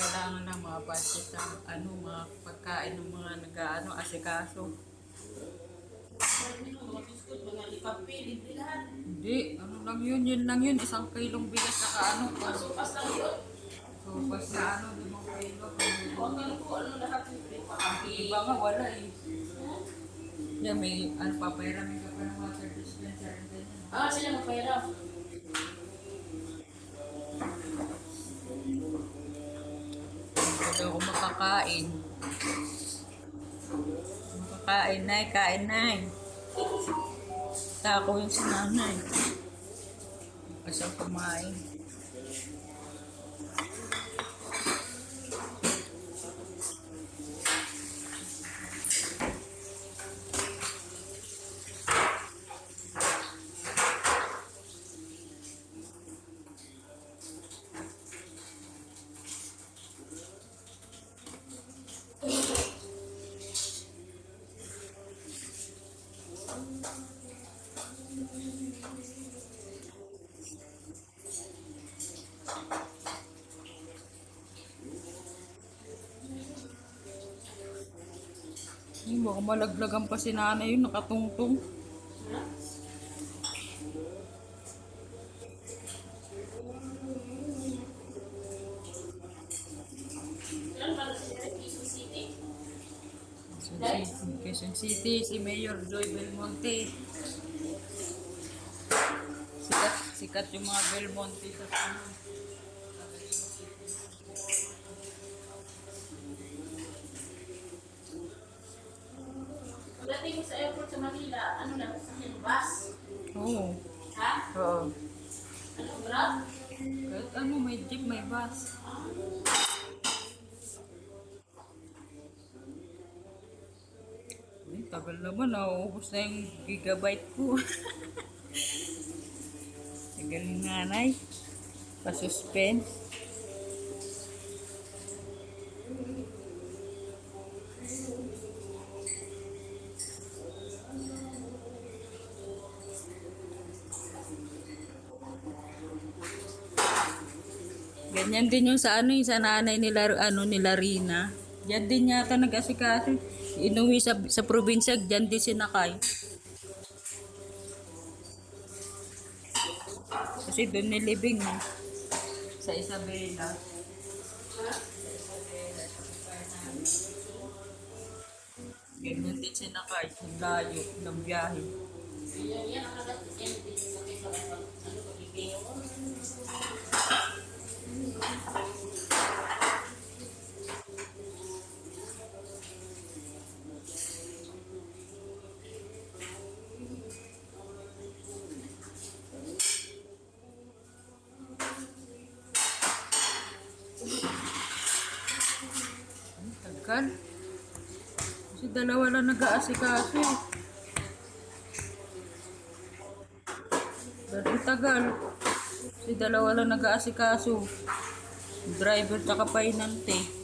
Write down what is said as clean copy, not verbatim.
kailangan ng mga budget sa mga pagkain ng mga asikaso. Mga biskut, mga kape, libre lahat. Hindi, yun lang yun, 1 kilong bigas saka Masupas lang yun. sopas na 5 kilo. Huwag ka po, lahat libre. Ang iba nga wala eh. Yan, may papayaramin ka pa ng water dispenser and ganyan. Sila magpahirap. Hindi ako makakain. Makakain, nay, kain, nay. Tako yung si nanay. Kasi kumain. Baka malaglagan pa si nanay yun, nakatungtong. Yan, para sa Quezon City. Quezon City, si Mayor Joy Belmonte. Sikat yung mga Belmonte sa sunod. Pagdating mo sa airport sa Manila, ano lang, sa bus? Oo. Ha? Oo. Ano, grab? Kahit may jeep, may bus. Ay, tagal naman, nauubos na yung gigabyte ko. Tagal yung nanay. Pa-suspense. Ganyan din yung sa yung sa nanay nila, nila Rina. Diyan din yata nag-asikaso. Inuwi sa probinsya, diyan din sinakay. Kasi doon nilibing eh. Sa Isabela. Ganyan din sinakay. Ang layo ng biyahe. Yan ang nagat. Yan, din sa ano, pag-ibig. Tagal. Kasi dalawa lang nag-aasikaso eh. Pero tagal. Kasi dalawa lang nag-aasikaso. Driver tsaka painante.